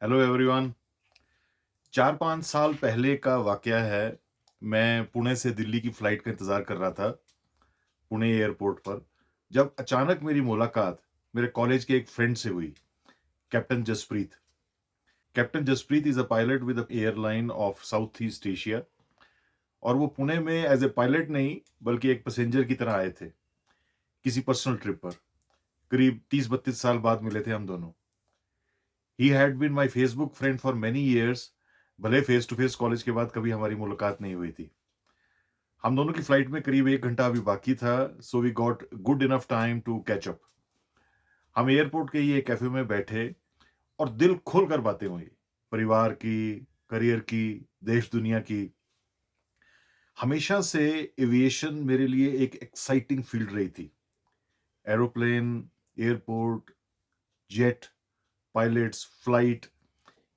Hello everyone. 4-5 साल पहले का वाकया है। मैं पुणे से दिल्ली की फ्लाइट का इंतज़ार कर रहा था, पुणे एयरपोर्ट पर, जब अचानक मेरी मुलाकात मेरे कॉलेज के एक फ्रेंड से हुई, captain Jaspreet. Captain Jaspreet is a pilot with a airline of South East Asia और वो पुणे में एज़ ए पायलट नहीं, बल्कि एक पैसेंजर की तरह आए थे, किसी पर्सनल ट्रिप पर। करीब 30-32 साल बाद मिले थे हम दोनों। He had been my Facebook friend for many years, भले फेस टू फेस कॉलेज के बाद कभी हमारी मुलाकात नहीं हुई थी। हम दोनों की फ्लाइट में करीब 1 घंटा अभी बाकी था, so we got good enough time to catch up. हम एयरपोर्ट के ही एक कैफे में बैठे और दिल खोलकर बातें हुई, परिवार की, करियर की, देश दुनिया की। हमेशा से एविएशन मेरे लिए एक एक्साइटिंग फील्ड रही थी। Aeroplane, airport, jet, pilots, flight,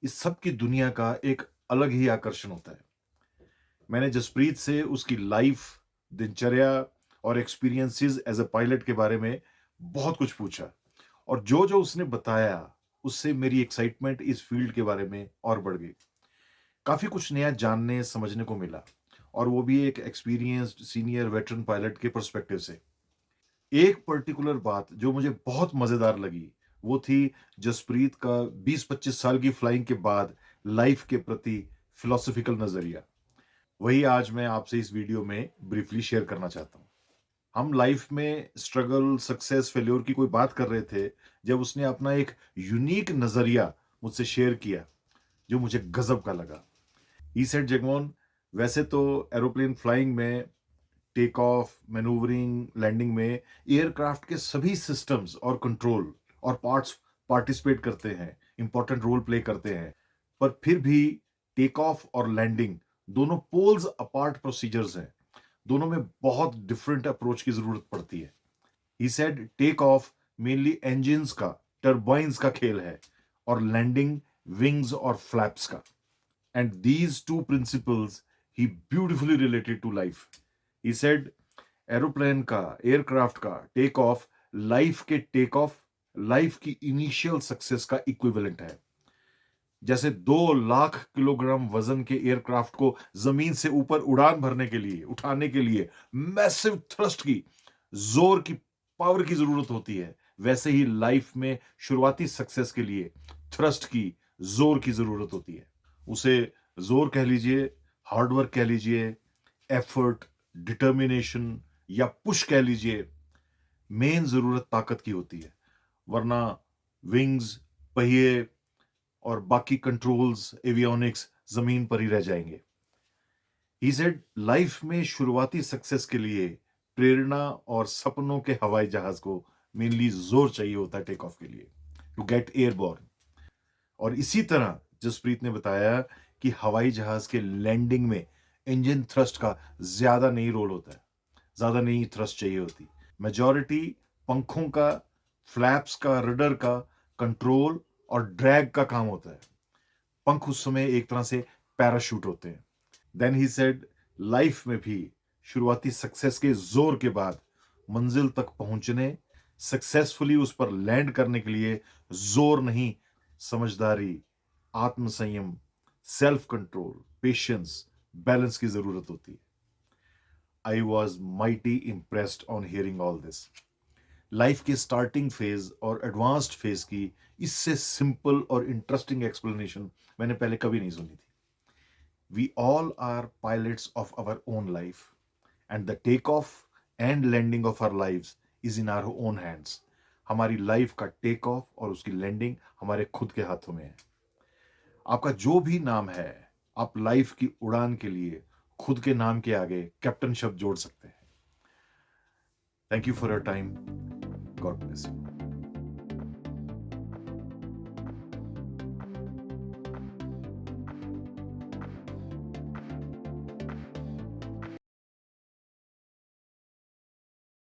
इस सब की दुनिया का एक अलग ही आकर्षण होता है। मैंने जसप्रीत से उसकी लाइफ, दिनचर्या और एक्सपीरियंसेस एज अ पायलट के बारे में बहुत कुछ पूछा और जो-जो उसने बताया, उससे मेरी एक्साइटमेंट इस फील्ड के बारे में और बढ़ गई। काफ़ी कुछ नया जानने, समझने को मिला और वो भी एक एक्सपीरियंस्ड सीनियर वेटरन पायलट के पर्सपेक्टिव से। एक पर्टिकुलर बात जो मुझे बहुत मज़ेदार लगी, वो थी जसप्रीत का 20-25 साल की फ्लाइंग के बाद लाइफ के प्रति फिलॉसॉफिकल नज़रिया। वही आज मैं आपसे इस वीडियो में ब्रीफली शेयर करना चाहता हूँ। हम लाइफ में स्ट्रगल, सक्सेस, फेल्योर की कोई बात कर रहे थे, जब उसने अपना एक यूनिक नज़रिया मुझसे शेयर किया, जो मुझे गज़ब का लगा। ही सेड, "जगमोहन, वैसे तो एरोप्लेन फ्लाइंग में टेक ऑफ, मैन्यूवरिंग, लैंडिंग में एयरक्राफ्ट के सभी सिस्टम्स और कंट्रोल और पार्ट्स पार्टिसिपेट करते हैं, इंपॉर्टेंट रोल प्ले करते हैं। पर फिर भी टेक ऑफ और लैंडिंग दोनों पोल्स अपार्ट प्रोसीजर्स हैं। दोनों में बहुत डिफरेंट अप्रोच की ज़रूरत पड़ती है। He said take off mainly engines का, टरबाइन्स का खेल है और लैंडिंग विंग्स और फ्लैप्स का। And these two principles he beautifully related to life. He said aeroplane का, एयरक्राफ्ट का टेक ऑफ लाइफ के टेक ऑफ, लाइफ की इनिशियल सक्सेस का इक्विवेलेंट है। जैसे 2 लाख किलोग्राम वजन के एयरक्राफ्ट को जमीन से ऊपर उड़ान भरने के लिए, उठाने के लिए मैसिव थ्रस्ट की, जोर की, पावर की जरूरत होती है, वैसे ही लाइफ में शुरुआती सक्सेस के लिए थ्रस्ट की, जोर की जरूरत होती है। उसे जोर कह लीजिए, हार्डवर्क कह लीजिए, एफर्ट, डिटर्मिनेशन या पुश कह लीजिए, मेन जरूरत ताकत की होती है। वरना विंग्स, पहिए और बाकी कंट्रोल्स, एवियोनिक्स जमीन पर ही रह जाएंगे। ही सेड लाइफ में शुरुआती सक्सेस के लिए प्रेरणा और सपनों के हवाई जहाज को मेनली जोर चाहिए होता है टेक ऑफ के लिए, टू गेट एयरबॉर्न। और इसी तरह जसप्रीत ने बताया कि हवाई जहाज के लैंडिंग में इंजन थ्रस्ट का ज्यादा नहीं रोल होता है, ज्यादा नहीं थ्रस्ट चाहिए होती। मेजॉरिटी पंखों का, फ्लैप्स का, रडर का, कंट्रोल और ड्रैग का काम होता है। पंख उस समय एक तरह से पैराशूट होते हैं। देन ही सेड लाइफ में भी शुरुआती सक्सेस के जोर के बाद मंजिल तक पहुंचने, सक्सेसफुली उस पर लैंड करने के लिए जोर नहीं, समझदारी, आत्मसंयम, सेल्फ कंट्रोल, पेशेंस, बैलेंस की जरूरत होती है। I was mighty impressed on hearing all this. Life के स्टार्टिंग फेज और एडवांस्ड फेज की इससे सिंपल और इंटरेस्टिंग एक्सप्लेनेशन मैंने पहले कभी नहीं सुनी थी। We all are pilots of our own life, and the takeoff and landing of our lives is in our own hands. हमारी लाइफ का टेक ऑफ और उसकी लैंडिंग हमारे खुद के हाथों में है। आपका जो भी नाम है, आप लाइफ की उड़ान के लिए खुद के नाम के आगे कैप्टन शब्द जोड़ सकते हैं। Thank you for your time. God bless you.